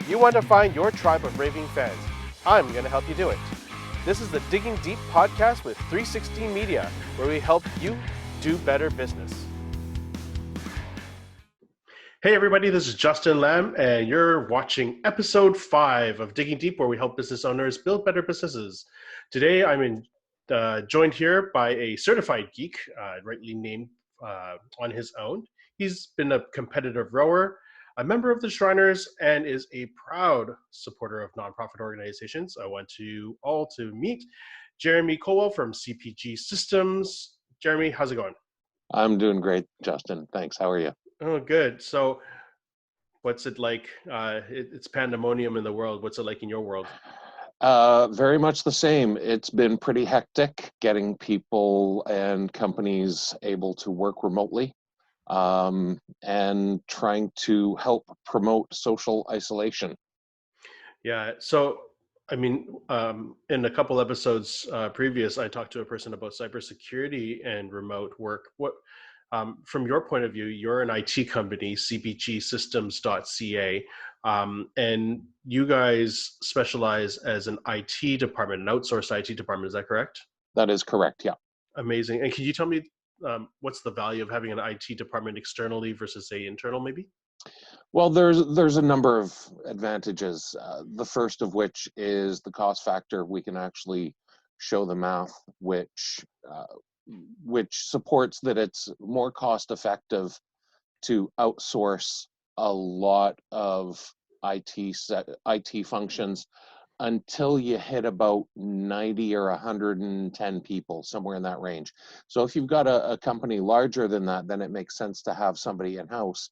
You want to find your tribe of raving fans. I'm going to help you do it. This is the Digging Deep podcast with 360 Media, where we help you do better business. Hey everybody, this is Justin Lamb, and you're watching episode 5 of Digging Deep, where we help business owners build better businesses. Today I'm joined here by a certified geek, rightly named on his own. He's been a competitive rower, a member of the Shriners, and is a proud supporter of nonprofit organizations. I want you all to meet Jeremy Colwell from CPG Systems. Jeremy, how's it going? I'm doing great, Justin. Thanks. How are you? Oh, good. So what's it like? It's pandemonium in the world. What's it like in your world? Very much the same. It's been pretty hectic getting people and companies able to work remotely, and trying to help promote social isolation. Yeah. So, I mean, in a couple episodes previous, I talked to a person about cybersecurity and remote work. From your point of view, you're an IT company, cpgsystems.ca, and you guys specialize as an IT department, an outsourced IT department. Is that correct? That is correct, yeah. Amazing. And can you tell me what's the value of having an IT department externally versus, say, internal, maybe? Well, there's a number of advantages. The first of which is the cost factor. We can actually show the math, which supports that it's more cost effective to outsource a lot of IT functions until you hit about 90 or 110 people, somewhere in that range. So if you've got a company larger than that, then it makes sense to have somebody in-house.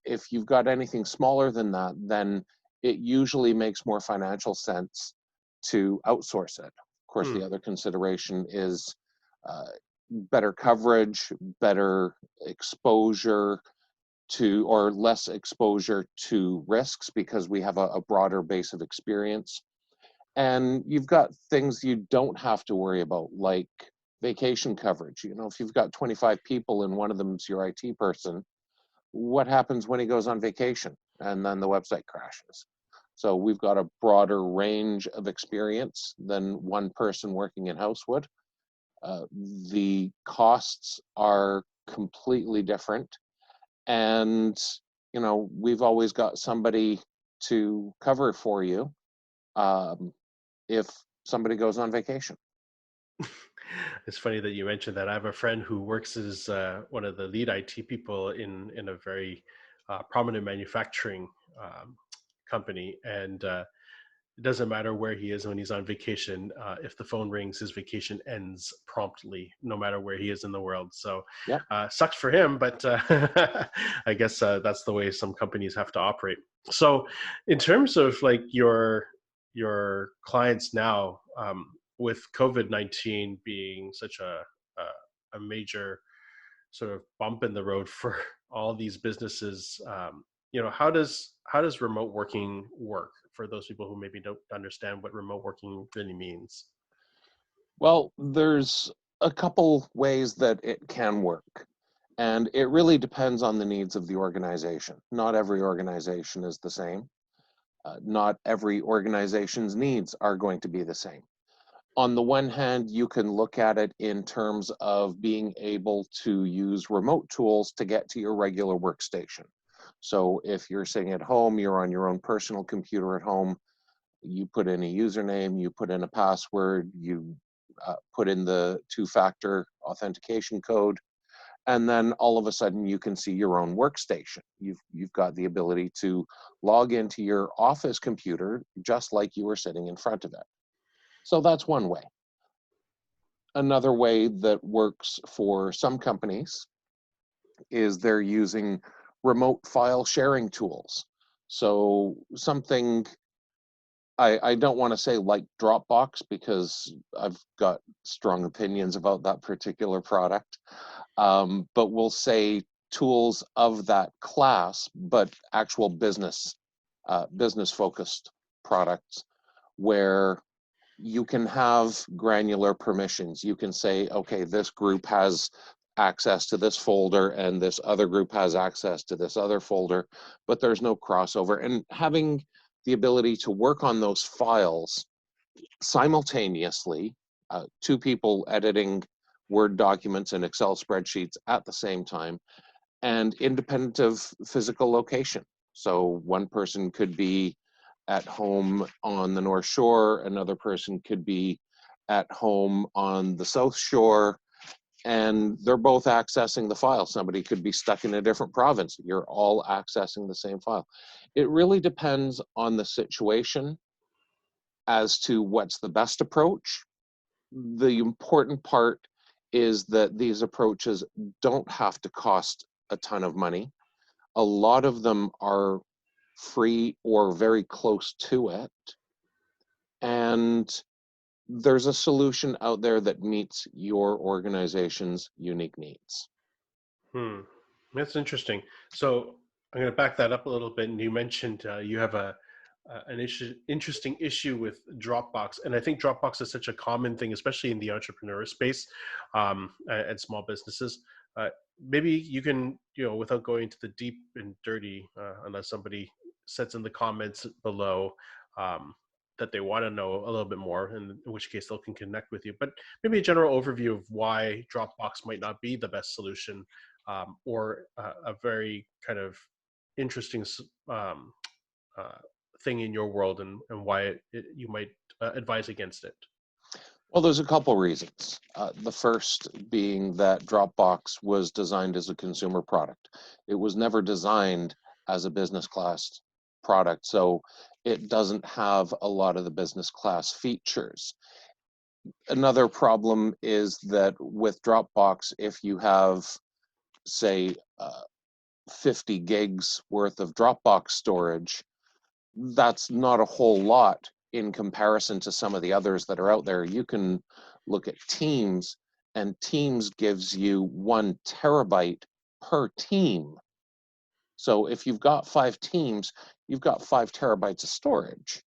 If you've got anything smaller than that, then it usually makes more financial sense to outsource it. Of course, the other consideration is better coverage, better exposure to, or less exposure to risks, because we have a broader base of experience. And you've got things you don't have to worry about, like vacation coverage. You know, if you've got 25 people and one of them's your IT person, what happens when he goes on vacation and then the website crashes? So we've got a broader range of experience than one person working in-house would. The costs are completely different. And, you know, we've always got somebody to cover for you if somebody goes on vacation. It's funny that you mentioned that. I have a friend who works as one of the lead IT people in a very prominent manufacturing company, and it doesn't matter where he is when he's on vacation. If the phone rings, his vacation ends promptly, no matter where he is in the world. So, Yep. sucks for him, but I guess that's the way some companies have to operate. So, in terms of like your clients now, with COVID-19 being such a major sort of bump in the road for all these businesses, how does remote working work for those people who maybe don't understand what remote working really means? Well, there's a couple ways that it can work, and it really depends on the needs of the organization. Not every organization is the same. Not every organization's needs are going to be the same. On the one hand, you can look at it in terms of being able to use remote tools to get to your regular workstation. So if you're sitting at home, you're on your own personal computer at home, you put in a username, you put in a password, you put in the two-factor authentication code, and then all of a sudden you can see your own workstation. You've got the ability to log into your office computer just like you were sitting in front of it. So that's one way. Another way that works for some companies is they're using remote file sharing tools. So something, I don't want to say like Dropbox, because I've got strong opinions about that particular product, but we'll say tools of that class, but actual business focused products, where you can have granular permissions. You can say, okay, this group has access to this folder and this other group has access to this other folder, but there's no crossover. And having the ability to work on those files simultaneously, two people editing Word documents and Excel spreadsheets at the same time, and independent of physical location. So one person could be at home on the North Shore, another person could be at home on the South Shore, and they're both accessing the file. Somebody could be stuck in a different province. You're all accessing the same file. It really depends on the situation as to what's the best approach. The important part is that these approaches don't have to cost a ton of money. A lot of them are free or very close to it. And there's a solution out there that meets your organization's unique needs. That's interesting. So I'm going to back that up a little bit. And you mentioned you have an interesting issue with Dropbox, and I think Dropbox is such a common thing, especially in the entrepreneur space and small businesses. Maybe you can, without going to the deep and dirty, unless somebody sets in the comments below that they want to know a little bit more, in which case they can connect with you. But maybe a general overview of why Dropbox might not be the best solution, or a very kind of interesting thing in your world, and why you might advise against it. Well, there's a couple reasons. The first being that Dropbox was designed as a consumer product. It was never designed as a business class product, so it doesn't have a lot of the business class features. Another problem is that with Dropbox, if you have, say, 50 gigs worth of Dropbox storage, that's not a whole lot in comparison to some of the others that are out there. You can look at Teams, and Teams gives you 1 terabyte per team. So if you've got 5 teams, you've got 5 terabytes of storage.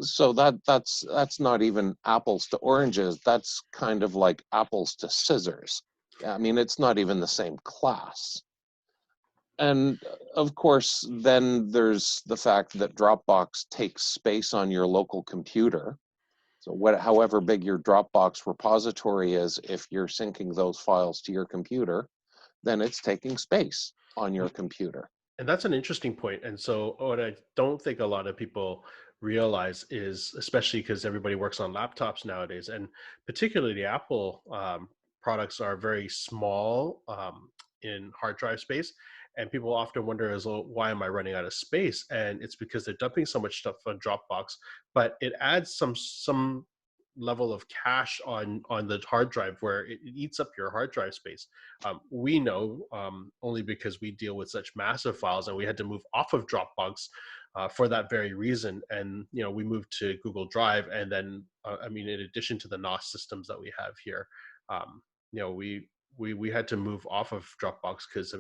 So that's not even apples to oranges. That's kind of like apples to scissors. I mean, it's not even the same class. And of course, then there's the fact that Dropbox takes space on your local computer. So however big your Dropbox repository is, if you're syncing those files to your computer, then it's taking space on your computer. And that's an interesting point. And so what I don't think a lot of people realize is, especially because everybody works on laptops nowadays, and particularly the Apple products are very small in hard drive space. And people often wonder, as well, why am I running out of space? And it's because they're dumping so much stuff on Dropbox, but it adds some level of cache on the hard drive, where it eats up your hard drive space. We know, only because we deal with such massive files, and we had to move off of Dropbox for that very reason. And we moved to Google Drive, and then in addition to the NOS systems that we have here, we had to move off of Dropbox, because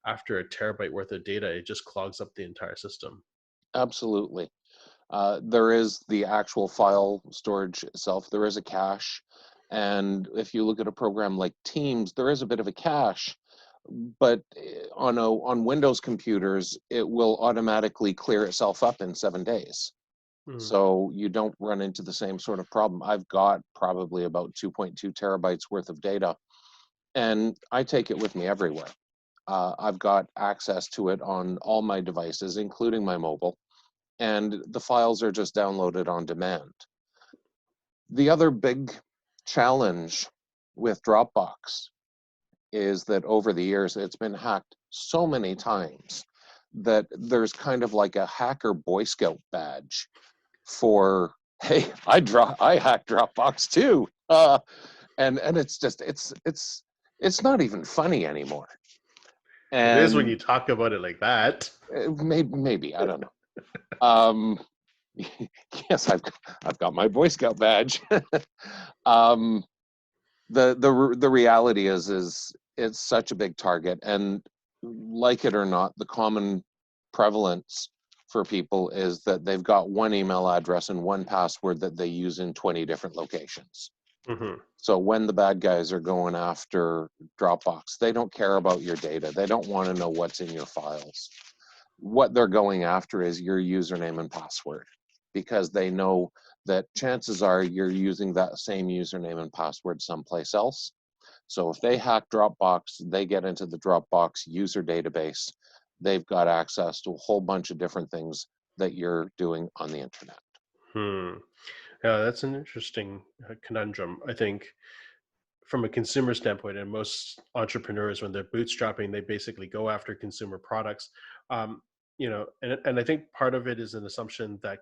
after a terabyte worth of data, it just clogs up the entire system. Absolutely. There is the actual file storage itself. There is a cache. And if you look at a program like Teams, there is a bit of a cache, but on Windows computers, it will automatically clear itself up in 7 days. So you don't run into the same sort of problem. I've got probably about 2.2 terabytes worth of data, and I take it with me everywhere. I've got access to it on all my devices, including my mobile, and the files are just downloaded on demand. The other big challenge with Dropbox is that over the years, it's been hacked so many times that there's kind of like a hacker Boy Scout badge for, hey, I hacked Dropbox too. And it's just, it's not even funny anymore. And it is when you talk about it like that. Maybe I don't know. Yes, I've got my Boy Scout badge. The reality is it's such a big target, and like it or not, the common prevalence for people is that they've got one email address and one password that they use in 20 different locations. Hmm. So when the bad guys are going after Dropbox, they don't care about your data. They don't want to know what's in your files. What they're going after is your username and password, because they know that chances are you're using that same username and password someplace else. So if they hack Dropbox, they get into the Dropbox user database. They've got access to a whole bunch of different things that you're doing on the internet. Hmm. Yeah, that's an interesting conundrum. I think from a consumer standpoint, and most entrepreneurs, when they're bootstrapping, they basically go after consumer products. Um, and I think part of it is an assumption that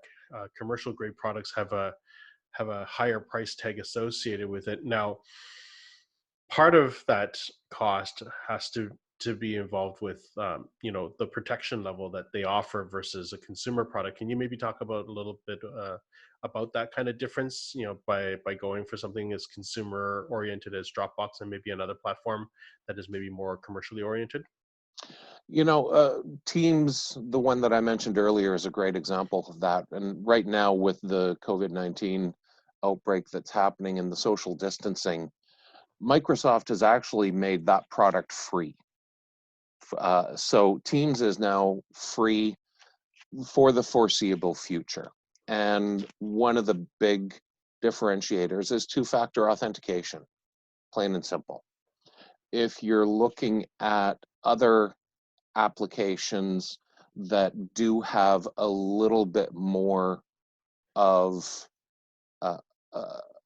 commercial grade products have a higher price tag associated with it. Now, part of that cost has to be involved with the protection level that they offer versus a consumer product. Can you maybe talk about a little bit about that kind of difference, by going for something as consumer oriented as Dropbox and maybe another platform that is maybe more commercially oriented? Teams, the one that I mentioned earlier, is a great example of that. And right now, with the COVID-19 outbreak that's happening and the social distancing, Microsoft has actually made that product free. So Teams is now free for the foreseeable future. And one of the big differentiators is two-factor authentication, plain and simple. If you're looking at other applications that do have a little bit more of uh,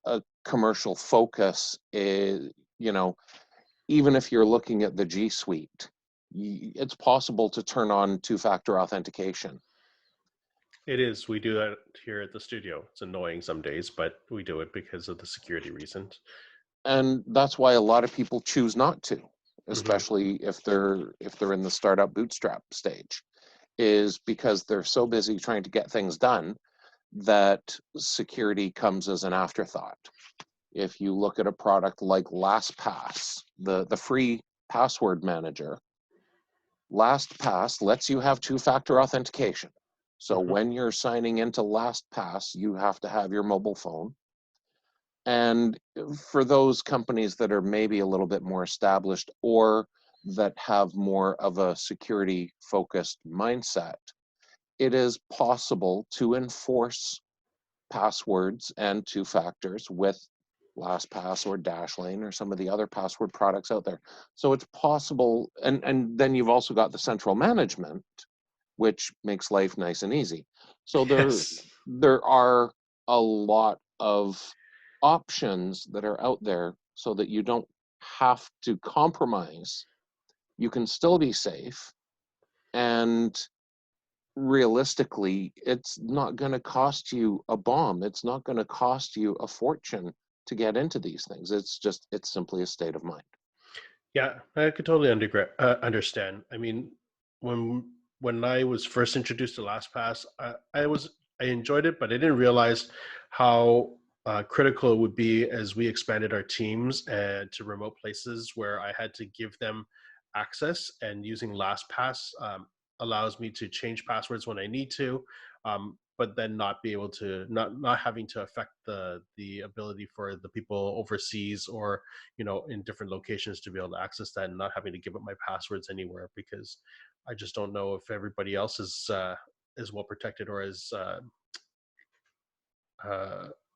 a commercial focus, is, even if you're looking at the G Suite, it's possible to turn on two-factor authentication. It is. We do that here at the studio. It's annoying some days, but we do it because of the security reasons. And that's why a lot of people choose not to, Hmm. especially if they're in the startup bootstrap stage, is because they're so busy trying to get things done that security comes as an afterthought. If you look at a product like LastPass, the free password manager, LastPass lets you have two-factor authentication. So Hmm. when you're signing into LastPass, you have to have your mobile phone. And for those companies that are maybe a little bit more established or that have more of a security focused mindset, it is possible to enforce passwords and two factors with LastPass or Dashlane or some of the other password products out there. So it's possible, and then you've also got the central management, which makes life nice and easy. So there Yes. there are a lot of options that are out there so that you don't have to compromise. You can still be safe, and realistically, it's not going to cost you a bomb. It's not going to cost you a fortune to get into these things. It's simply a state of mind. Yeah, I could totally understand. I mean, when I was first introduced to LastPass, I enjoyed it, but I didn't realize how critical it would be as we expanded our teams and to remote places where I had to give them access. And using LastPass allows me to change passwords when I need to, but then not be able to not having to affect the ability for the people overseas or in different locations to be able to access that and not having to give up my passwords anywhere because I just don't know if everybody else is well protected or is uh,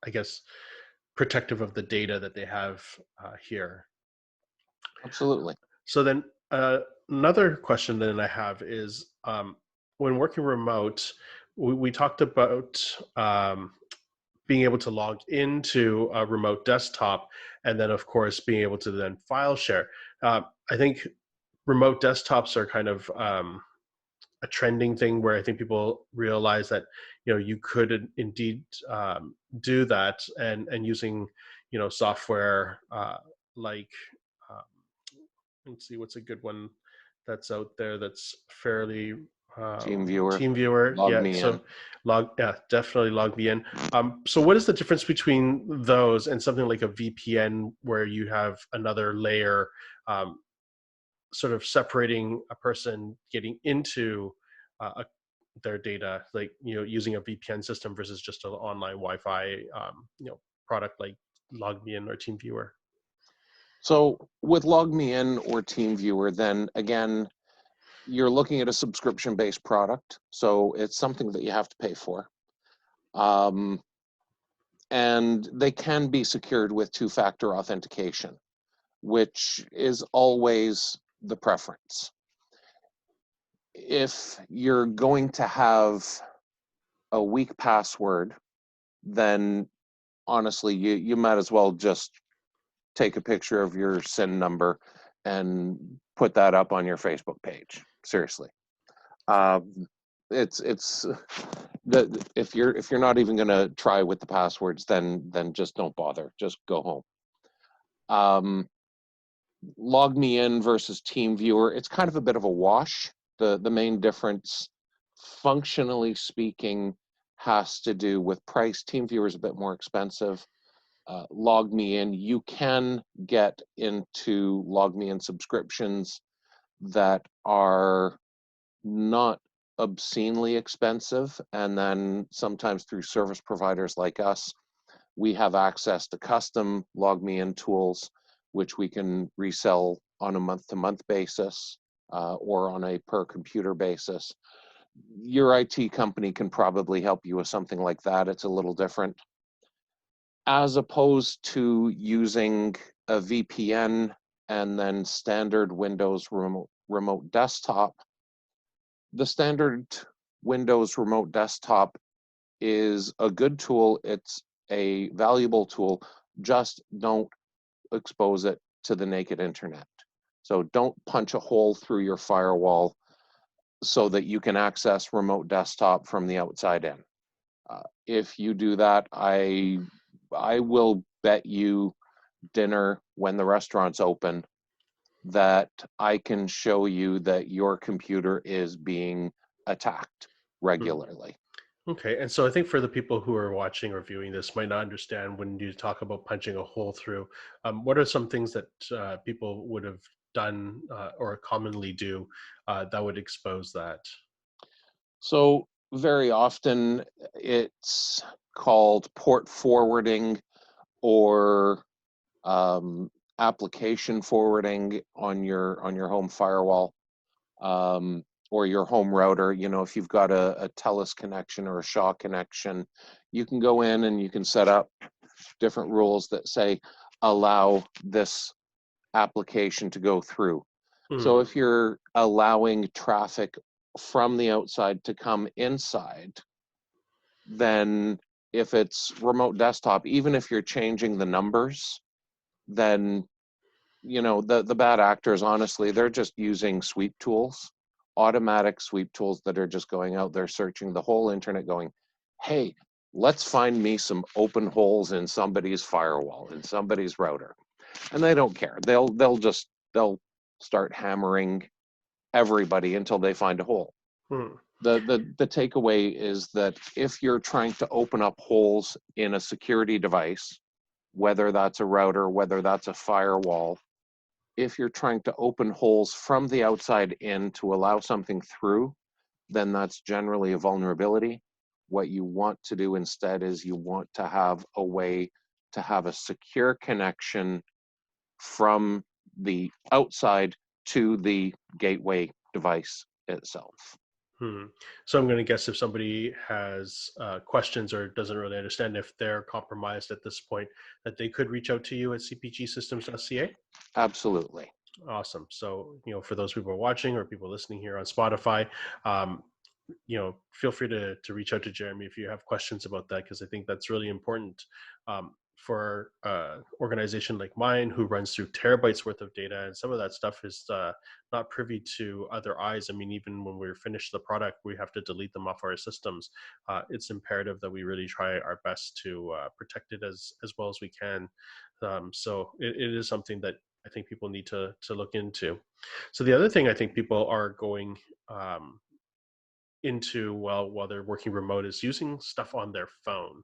I guess protective of the data that they have here. Absolutely. So then another question that I have is when working remote, we talked about being able to log into a remote desktop and then of course being able to then file share. I think remote desktops are kind of a trending thing where I think people realize that you could indeed do that and using software like um, let's see what's a good one that's out there that's fairly Team viewer, team viewer. log Yeah, me in. so definitely log me in. So what is the difference between those and something like a VPN where you have another layer um, sort of separating a person getting into their data, like using a VPN system versus just an online Wi-Fi product like LogMeIn or TeamViewer? So with LogMeIn or TeamViewer, then again, you're looking at a subscription-based product, so it's something that you have to pay for. And they can be secured with two-factor authentication, which is always the preference. If you're going to have a weak password, then honestly, you might as well just take a picture of your SIN number and put that up on your Facebook page. Seriously. It's if you're not even going to try with the passwords, then just don't bother. Just go home. LogMeIn versus TeamViewer, it's kind of a bit of a wash. The main difference, functionally speaking, has to do with price. TeamViewer is a bit more expensive. LogMeIn, you can get into LogMeIn subscriptions that are not obscenely expensive, and then sometimes through service providers like us, we have access to custom LogMeIn tools, which we can resell on a month-to-month basis or on a per computer basis. Your IT company can probably help you with something like that. It's a little different. As opposed to using a VPN and then standard Windows remote desktop, the standard Windows remote desktop is a good tool. It's a valuable tool. Just don't expose it to the naked internet. So don't punch a hole through your firewall so that you can access remote desktop from the outside in. If you do that, I will bet you dinner when the restaurant's open that I can show you that your computer is being attacked regularly. Okay, and so I think for the people who are watching or viewing this might not understand when you talk about punching a hole through, what are some things that people would have done or commonly do that would expose that? So very often it's called port forwarding or application forwarding on your home firewall or your home router. You know, if you've got a TELUS connection or a Shaw connection, you can go in and you can set up different rules that say allow this application to go through. So Hmm. if you're allowing traffic from the outside to come inside, then if it's remote desktop, even if you're changing the numbers, then you know the bad actors, honestly, they're just using sweep tools, automatic sweep tools that are just going out there searching the whole internet going, hey, let's find me some open holes in somebody's firewall, in somebody's router. And they don't care. They'll start hammering everybody until they find a hole. Hmm. The takeaway is that if you're trying to open up holes in a security device, whether that's a router, whether that's a firewall, if you're trying to open holes from the outside in to allow something through, then that's generally a vulnerability. What you want to do instead is you want to have a way to have a secure connection from the outside to the gateway device itself. Hmm. So I'm going to guess if somebody has questions or doesn't really understand if they're compromised at this point, that they could reach out to you at cpgsystems.ca. Absolutely. Awesome. So, for those people watching or people listening here on Spotify, um, feel free to reach out to Jeremy if you have questions about that, because I think that's really important for organization like mine who runs through terabytes worth of data, and some of that stuff is not privy to other eyes. I mean, even when we're finished the product, we have to delete them off our systems. It's imperative that we really try our best to protect it as well as we can. So it is something that I think people need to look into. So the other thing I think people are going into while they're working remote is using stuff on their phone,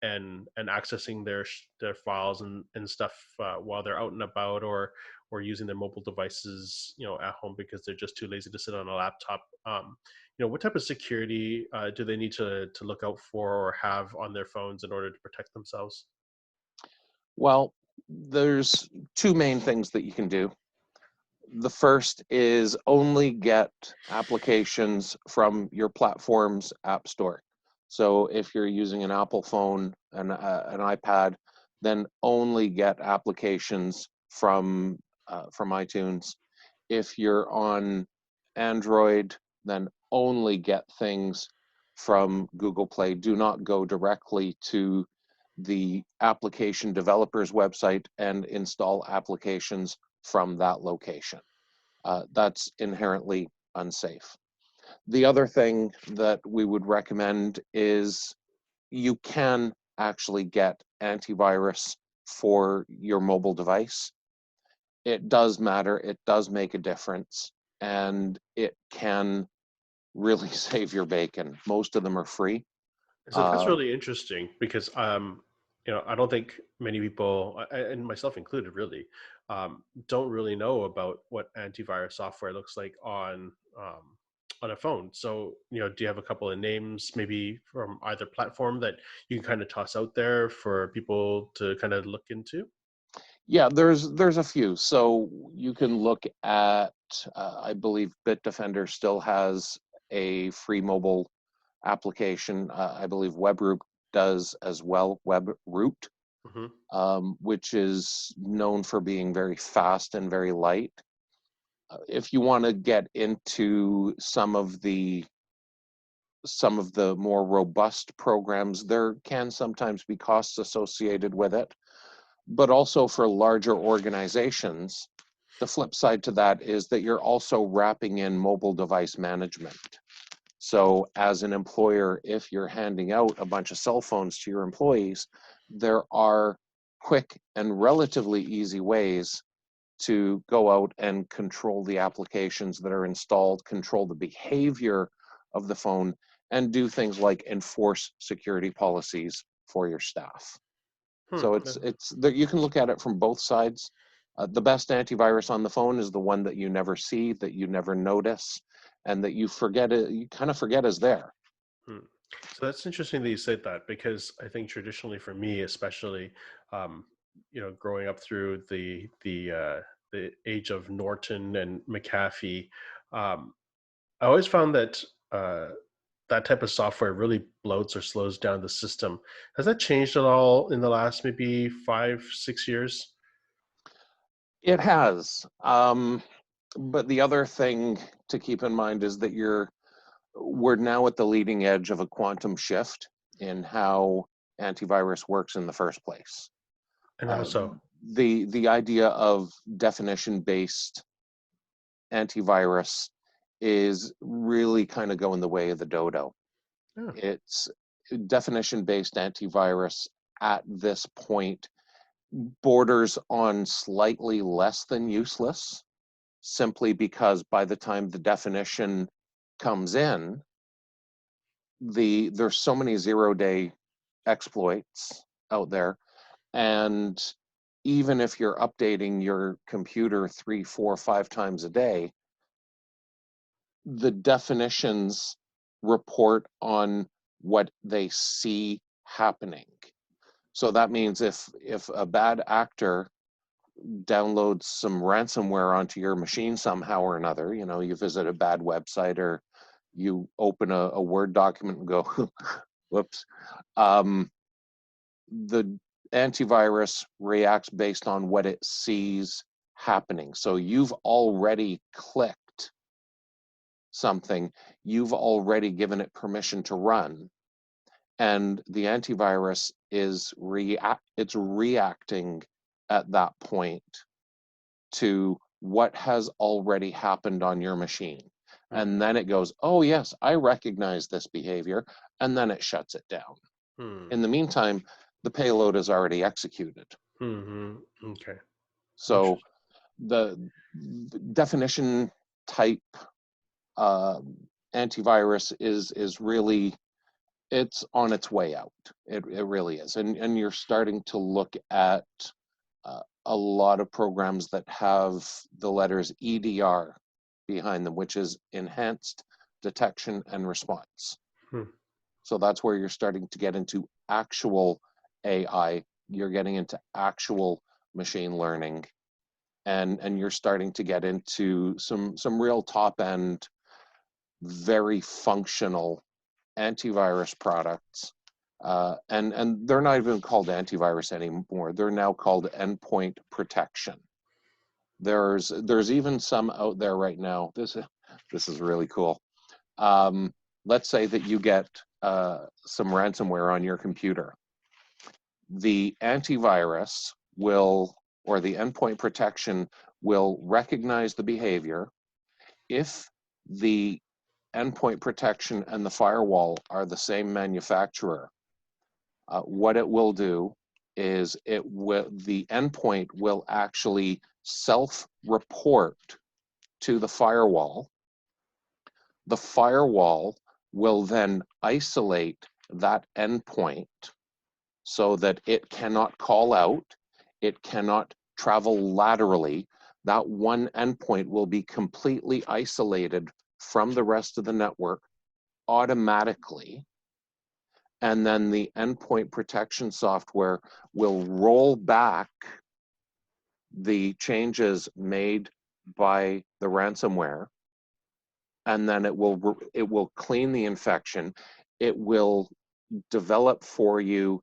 and accessing their files and stuff while they're out and about, or using their mobile devices at home because they're just too lazy to sit on a laptop. What type of security do they need to look out for or have on their phones in order to protect themselves? Well, there's two main things that you can do. The first is only get applications from your platform's app store. So if you're using an Apple phone and an iPad, then only get applications from iTunes. If you're on Android, then only get things from Google Play. Do not go directly to the application developer's website and install applications from that location. That's inherently unsafe. The other thing that we would recommend is you can actually get antivirus for your mobile device. It does matter, it does make a difference, and it can really save your bacon. Most of them are free. So that's Uh, really interesting because I don't think many people, and myself included, really, don't really know about what antivirus software looks like on a phone. So, do you have a couple of names, maybe from either platform, that you can kind of toss out there for people to kind of look into? yeah, there's a few. So you can look at, I believe Bitdefender still has a free mobile application. I believe WebRoot does as well, WebRoot, Hmm. which is known for being very fast and very light. If you want to get into some of the more robust programs, there can sometimes be costs associated with it. But also for larger organizations, the flip side to that is that you're also wrapping in mobile device management. So as an employer, if you're handing out a bunch of cell phones to your employees, there are quick and relatively easy ways to go out and control the applications that are installed, control the behavior of the phone, and do things like enforce security policies for your staff. So Hmm. it's you can look at it from both sides. The best antivirus on the phone is the one that you never see, that you never notice, and that you forget it. You kind of forget is there. Hmm. So that's interesting that you said that, because I think traditionally for me, especially, growing up through the age of Norton and McAfee, um, I always found that that type of software really bloats or slows down the system. Has that changed at all in the last maybe 5, 6 years? It has. But the other thing to keep in mind is that we're now at the leading edge of a quantum shift in how antivirus works in the first place. And how Uh, so? the idea of definition based antivirus is really kind of going the way of the dodo. Yeah. It's definition based antivirus at this point borders on slightly less than useless, simply because by the time the definition comes in, there's so many 0-day exploits out there, and even if you're updating your computer 3, 4, 5 times a day, the definitions report on what they see happening. So that means if a bad actor downloads some ransomware onto your machine somehow or another, you visit a bad website or you open a Word document and go, whoops, um, the antivirus reacts based on what it sees happening. So you've already clicked something, you've already given it permission to run, and the antivirus it's reacting at that point to what has already happened on your machine. Hmm. And then it goes, oh yes, I recognize this behavior, and then it shuts it down. Hmm. In the meantime, the payload is already executed. Hmm. Okay. So Interesting. the definition type uh, antivirus is really, it's on its way out. It really is. And you're starting to look at a lot of programs that have the letters EDR behind them, which is enhanced detection and response. Hmm. So that's where you're starting to get into actual AI you're getting into actual machine learning, and you're starting to get into some real top end, very functional antivirus products. And they're not even called antivirus anymore. They're now called endpoint protection. There's even some out there right now. This is really cool. Let's say that you get some ransomware on your computer. The antivirus will, or the endpoint protection will recognize the behavior. If the endpoint protection and the firewall are the same manufacturer, what it will do is the endpoint will actually self-report to the firewall. The firewall will then isolate that endpoint so that it cannot call out, it cannot travel laterally. That one endpoint will be completely isolated from the rest of the network automatically. And then the endpoint protection software will roll back the changes made by the ransomware, and then it will clean the infection. It will develop for you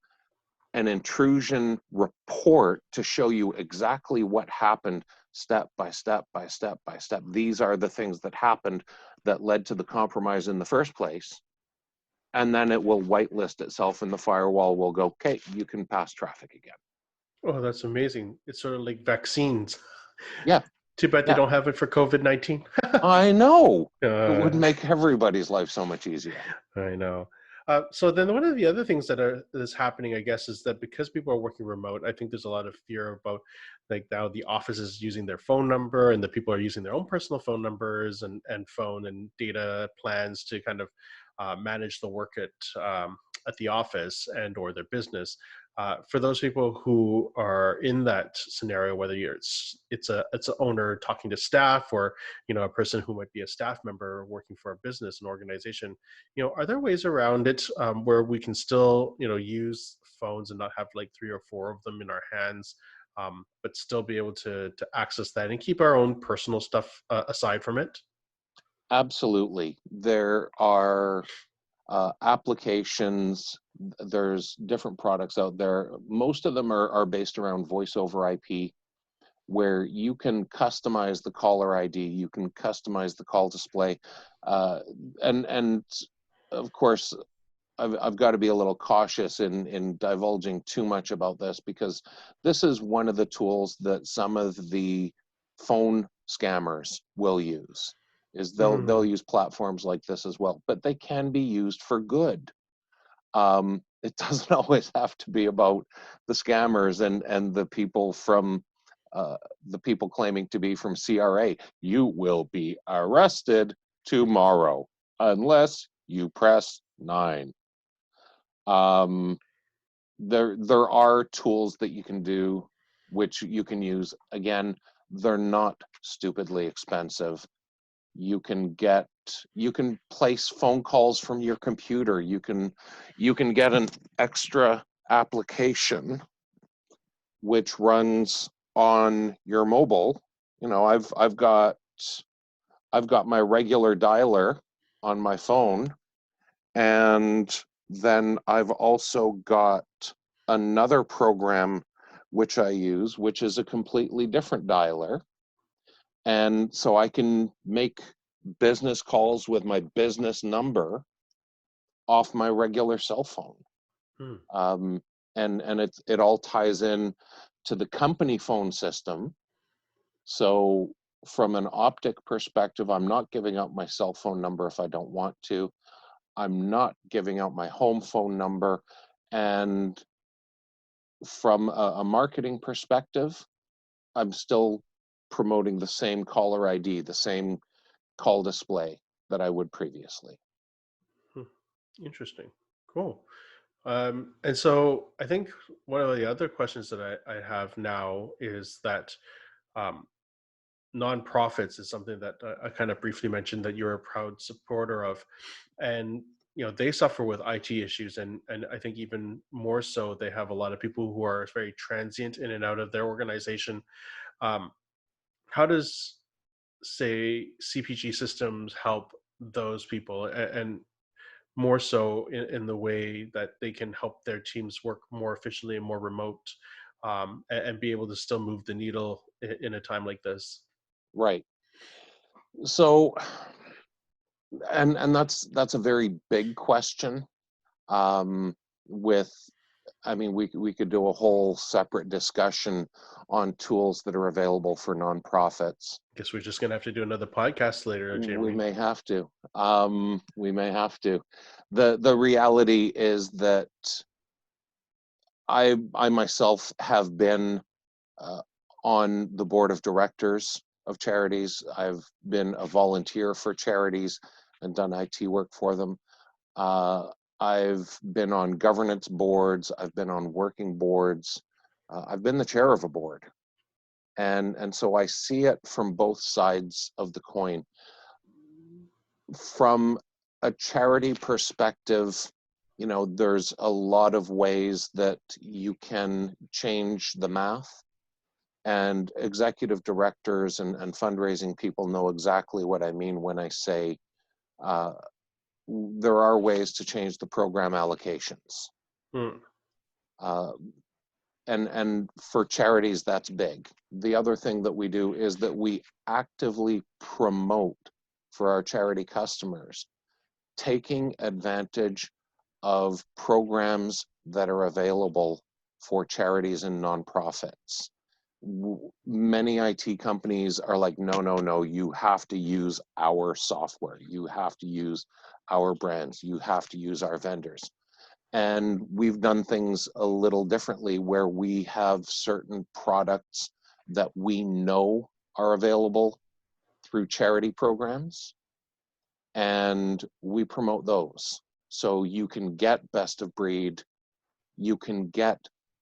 an intrusion report to show you exactly what happened, step by step by step by step. These are the things that happened that led to the compromise in the first place. And then it will whitelist itself, and the firewall will go, okay, you can pass traffic again. Oh, that's amazing. It's sort of like vaccines. Yeah. Too bad they Yeah. don't have it for COVID-19. I know. It would make everybody's life so much easier. I know. So then one of the other things that is happening, I guess, is that because people are working remote, I think there's a lot of fear about, like, now the office is using their phone number and the people are using their own personal phone numbers and phone and data plans to kind of manage the work at the office and or their business. For those people who are in that scenario, whether it's an owner talking to staff, or a person who might be a staff member working for a business, an organization, are there ways around it where we can still use phones and not have like 3 or 4 of them in our hands, but still be able to access that and keep our own personal stuff aside from it? Absolutely. There are applications, there's different products out there. Most of them are based around voice over IP, where you can customize the caller ID, you can customize the call display, and of course, I've got to be a little cautious in divulging too much about this, because this is one of the tools that some of the phone scammers will use. Is they'll use platforms like this as well, but they can be used for good. It doesn't always have to be about the scammers and the people from the people claiming to be from CRA. You will be arrested tomorrow unless you press 9. There are tools that you can do, which you can use. Again, they're not stupidly expensive. You can place phone calls from your computer. You can get an extra application which runs on your mobile. I've got my regular dialer on my phone, and then I've also got another program which I use, which is a completely different dialer. And so I can make business calls with my business number off my regular cell phone. Um, and it all ties in to the company phone system. So from an optic perspective, I'm not giving out my cell phone number if I don't want to. I'm not giving out my home phone number. And from a marketing perspective, I'm still promoting the same caller ID, the same call display that I would previously. Interesting. Cool. And so I think one of the other questions that I have now is that um, nonprofits is something that I kind of briefly mentioned that you're a proud supporter of. And they suffer with IT issues, and I think even more so, they have a lot of people who are very transient in and out of their organization. Um, how does, say, CPG systems help those people, and more so in the way that they can help their teams work more efficiently and more remote, and be able to still move the needle in a time like this? Right. So, and that's a very big question. With, I mean, we could do a whole separate discussion on tools that are available for nonprofits. Guess we're just gonna have to do another podcast later, We Jeremy. may have to. We may have to. The reality is that I myself have been uh, on the board of directors of charities. I've been a volunteer for charities and done IT work for them. Uh, I've been on governance boards. I've been on working boards. I've been the chair of a board, and so I see it from both sides of the coin. From a charity perspective, there's a lot of ways that you can change the math, and executive directors and fundraising people know exactly what I mean when I say uh, there are ways to change the program allocations. Hmm. Uh, and for charities, that's big. The other thing that we do is that we actively promote for our charity customers taking advantage of programs that are available for charities and nonprofits. Many IT companies are like, no, no, no, you have to use our software. You have to use our brands. You have to use our vendors. And we've done things a little differently where we have certain products that we know are available through charity programs, and we promote those. So you can get best of breed, you can get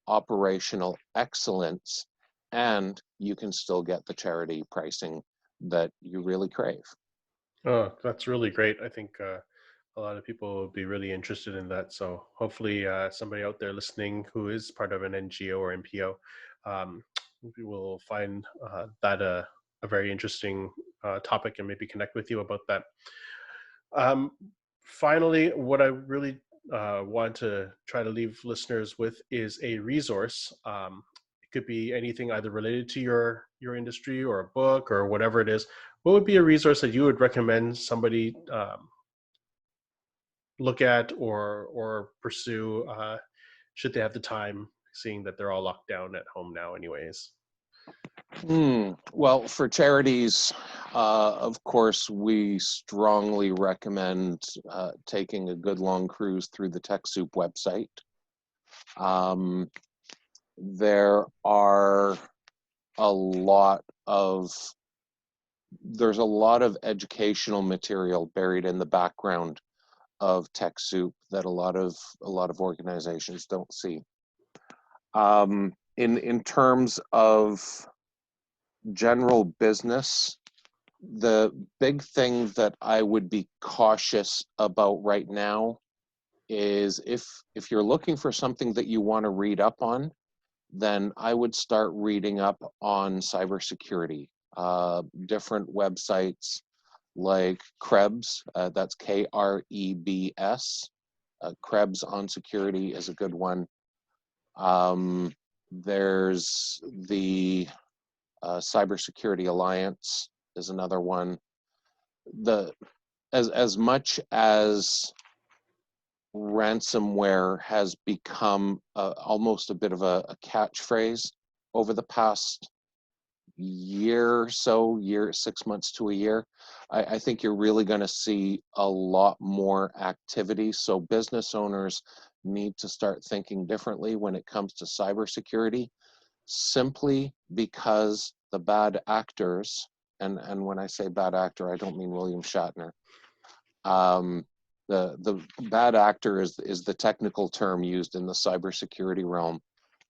operational excellence, and you can still get the charity pricing that you really crave. Oh, that's really great. I think a lot of people will be really interested in that. So hopefully, somebody out there listening who is part of an NGO or NPO, um, we will find that a very interesting topic and maybe connect with you about that. Um, Finally, what I really want to try to leave listeners with is a resource. It could be anything either related to your industry or a book or whatever it is. What would be a resource that you would recommend somebody look at or pursue, should they have the time, seeing that they're all locked down at home now, anyways? Well, for charities, of course, we strongly recommend taking a good long cruise through the TechSoup website. Um, there are a lot of there's a lot of educational material buried in the background of TechSoup that a lot of organizations don't see. In terms of general business, the big thing that I would be cautious about right now is if you're looking for something that you want to read up on, then I would start reading up on cybersecurity. Different websites like Krebs, that's Krebs. Krebs on security is a good one. There's the Cybersecurity Alliance is another one. The as much as ransomware has become almost a bit of a catchphrase over the past year or so, 6 months to a year, I think you're really going to see a lot more activity. So business owners need to start thinking differently when it comes to cybersecurity, simply because the bad actors, and when I say bad actor, I don't mean William Shatner. The bad actor is the technical term used in the cybersecurity realm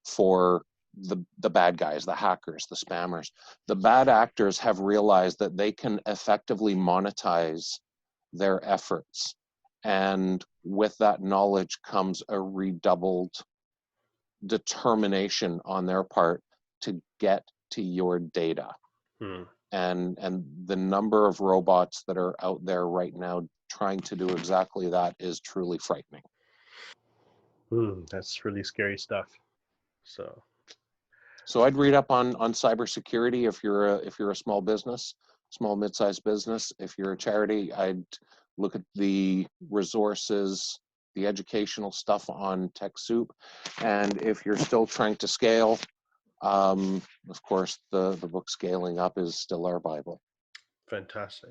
for the bad guys, the hackers, the spammers. The bad actors have realized that they can effectively monetize their efforts, And with that knowledge comes a redoubled determination on their part to get to your data. Hmm. And the number of robots that are out there right now trying to do exactly that is truly frightening. That's really scary stuff. So I'd read up on cybersecurity if you're a small business, small mid-sized business. If you're a charity, I'd look at the resources, the educational stuff on TechSoup. And if you're still trying to scale, of course, the book Scaling Up is still our Bible. Fantastic.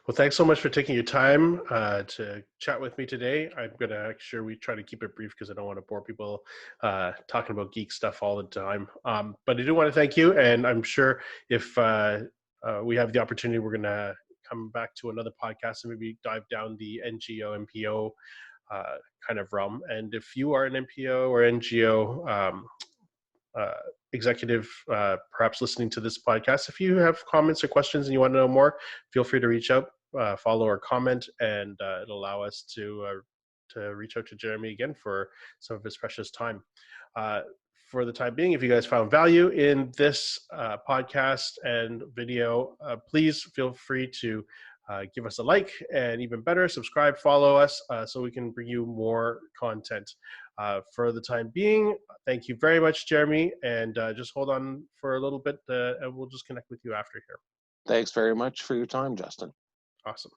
Well, thanks so much for taking your time to chat with me today. I'm going to make sure we try to keep it brief because I don't want to bore people talking about geek stuff all the time. But I do want to thank you. And I'm sure if we have the opportunity, we're going to come back to another podcast and maybe dive down the NGO, MPO kind of realm. And if you are an MPO or NGO executive perhaps listening to this podcast, if you have comments or questions and you want to know more, feel free to reach out, follow or comment, and it'll allow us to reach out to Jeremy again for some of his precious time. For the time being, if you guys found value in this podcast and video, please feel free to give us a like, and even better, subscribe, follow us so we can bring you more content. For the time being, thank you very much, Jeremy, and just hold on for a little bit and we'll just connect with you after here. Thanks very much for your time, Justin. Awesome.